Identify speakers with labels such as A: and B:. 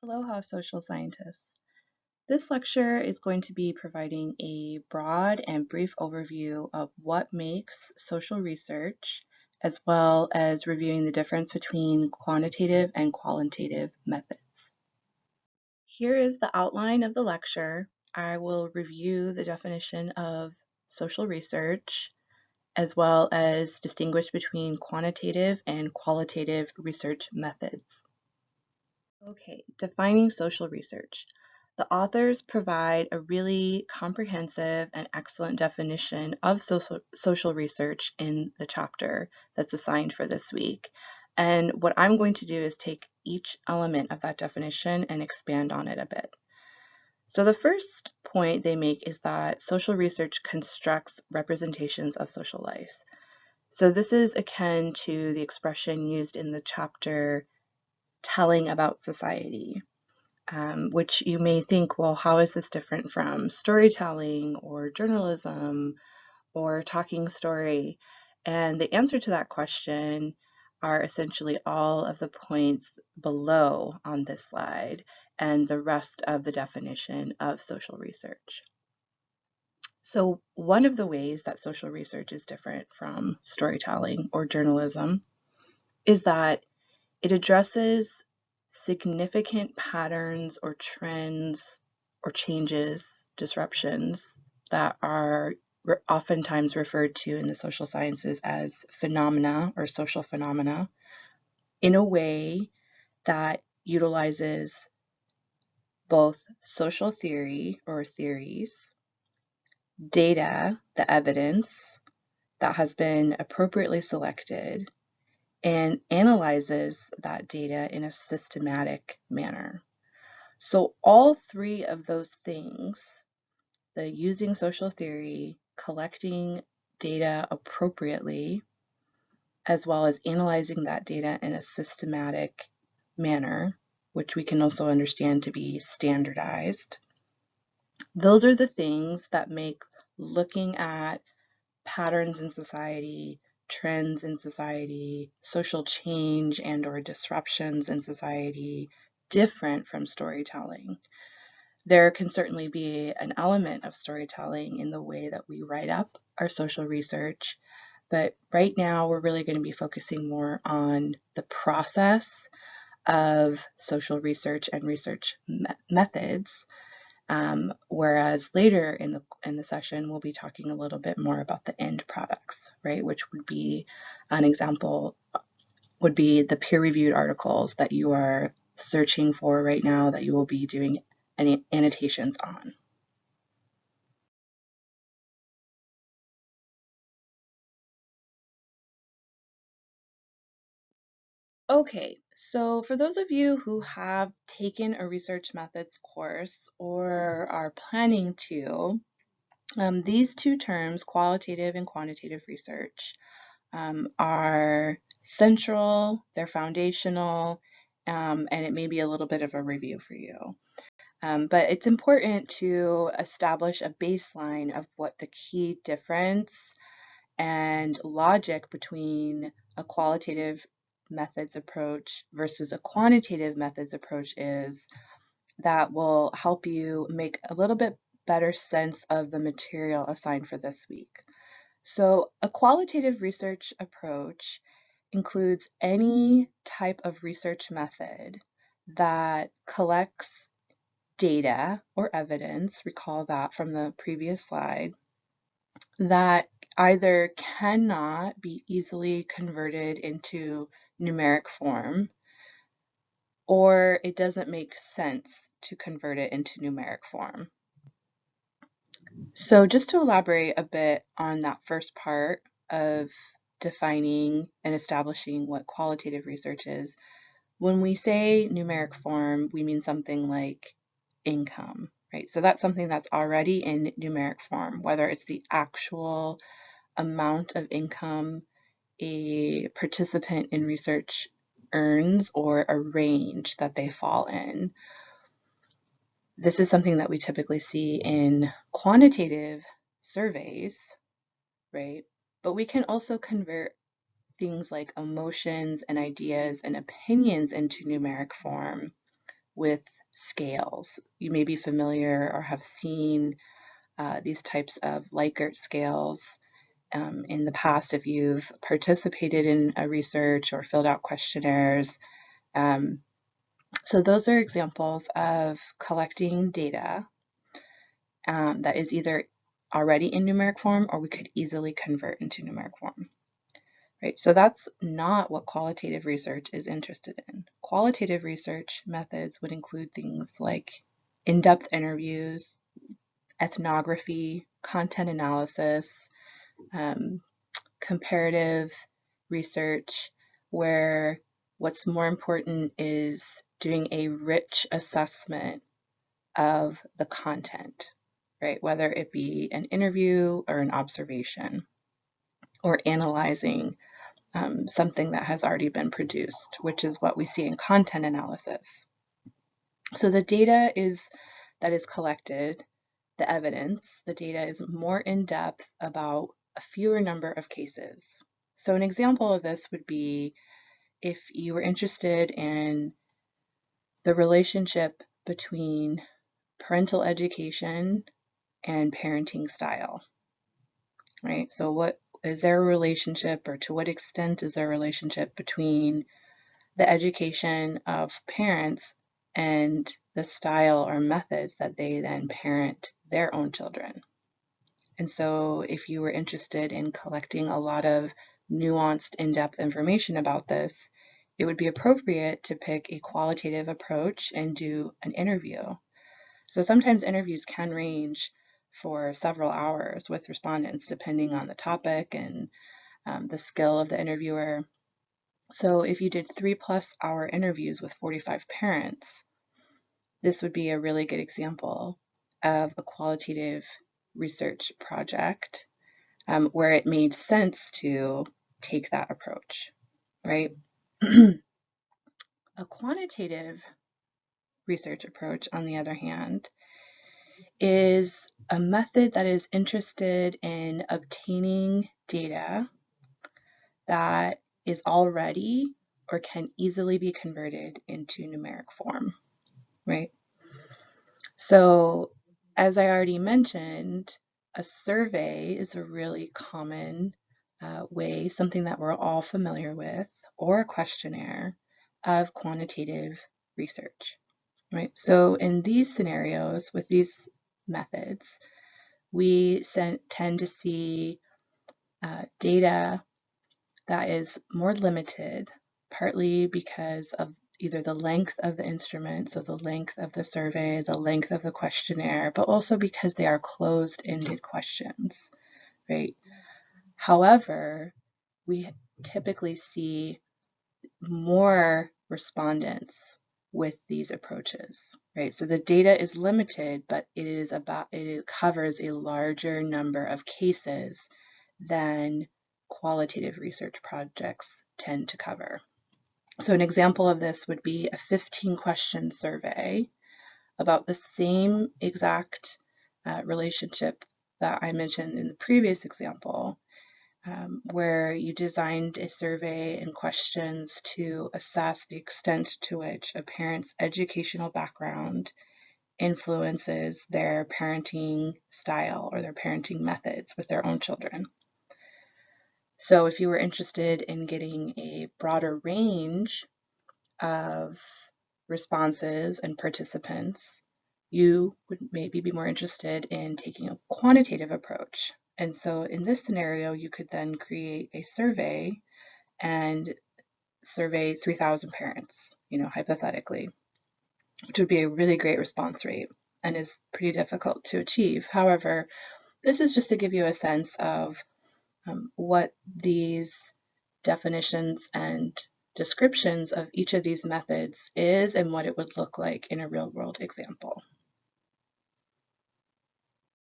A: Aloha, social scientists. This lecture is going to be providing a broad and brief overview of what makes social research, as well as reviewing the difference between quantitative and qualitative methods. Here is the outline of the lecture. I will review the definition of social research, as well as distinguish between quantitative and qualitative research methods. Okay, defining social research. The authors provide a really comprehensive and excellent definition of social research in the chapter that's assigned for this week. And what I'm going to do is take each element of that definition and expand on it a bit. So the first point they make is that social research constructs representations of social life. So this is akin to the expression used in the chapter telling about society. Which you may think, well, how is this different from storytelling or journalism or talking story? And the answer to that question are essentially all of the points below on this slide and the rest of the definition of social research. So one of the ways that social research is different from storytelling or journalism is that it addresses significant patterns or trends or changes, disruptions that are oftentimes referred to in the social sciences as phenomena or social phenomena in a way that utilizes both social theory or theories, data, the evidence that has been appropriately selected, and analyzes that data in a systematic manner. So all three of those things, the using social theory, collecting data appropriately, as well as analyzing that data in a systematic manner, which we can also understand to be standardized, those are the things that make looking at patterns in society, trends in society, social change and or disruptions in society different from storytelling. There can certainly be an element of storytelling in the way that we write up our social research, but right now we're really going to be focusing more on the process of social research and research methods. Whereas later in the session, we'll be talking a little bit more about the end products, right? Which would be an example, would be the peer-reviewed articles that you are searching for right now that you will be doing any annotations on. Okay, so for those of you who have taken a research methods course or are planning to, these two terms, qualitative and quantitative research, are central, they're foundational, and it may be a little bit of a review for you. But it's important to establish a baseline of what the key difference and logic between a qualitative methods approach versus a quantitative methods approach is, that will help you make a little bit better sense of the material assigned for this week. So a qualitative research approach includes any type of research method that collects data or evidence, recall that from the previous slide, that either cannot be easily converted into numeric form or it doesn't make sense to convert it into numeric form. So just to elaborate a bit on that first part of defining and establishing what qualitative research is, when we say numeric form, we mean something like income, right? So that's something that's already in numeric form, whether it's the actual amount of income a participant in research earns or a range that they fall in. This is something that we typically see in quantitative surveys, right? But we can also convert things like emotions and ideas and opinions into numeric form with scales. You may be familiar or have seen these types of Likert scales in the past if you've participated in a research or filled out questionnaires. So those are examples of collecting data that is either already in numeric form or we could easily convert into numeric form. Right, so that's not what qualitative research is interested in. Qualitative research methods would include things like in-depth interviews, ethnography, content analysis, comparative research, where what's more important is doing a rich assessment of the content, right? Whether it be an interview or an observation, or analyzing something that has already been produced, which is what we see in content analysis. So the data that is collected, the evidence, the data is more in depth about a fewer number of cases. So an example of this would be if you were interested in the relationship between parental education and parenting style, right? So what is there a relationship, or to what extent is there a relationship between the education of parents and the style or methods that they then parent their own children? And so if you were interested in collecting a lot of nuanced, in-depth information about this, it would be appropriate to pick a qualitative approach and do an interview. So sometimes interviews can range for several hours with respondents, depending on the topic and the skill of the interviewer. So if you did 3+ hour interviews with 45 parents, this would be a really good example of a qualitative research project where it made sense to take that approach, right? A quantitative research approach, on the other hand, is a method that is interested in obtaining data that is already or can easily be converted into numeric form, right? So, as I already mentioned, a survey is a really common way, something that we're all familiar with, or a questionnaire of quantitative research, right? So in these scenarios, with these methods, we tend to see data that is more limited, partly because of either the length of the instrument, so the length of the survey, the length of the questionnaire, but also because they are closed-ended questions, right? However, we typically see more respondents with these approaches, right? So the data is limited, but it covers a larger number of cases than qualitative research projects tend to cover. So an example of this would be a 15-question survey about the same exact relationship that I mentioned in the previous example, where you designed a survey and questions to assess the extent to which a parent's educational background influences their parenting style or their parenting methods with their own children. So if you were interested in getting a broader range of responses and participants, you would maybe be more interested in taking a quantitative approach. And so in this scenario, you could then create a survey and survey 3,000 parents, hypothetically, which would be a really great response rate and is pretty difficult to achieve. However, this is just to give you a sense of what these definitions and descriptions of each of these methods is and what it would look like in a real-world example.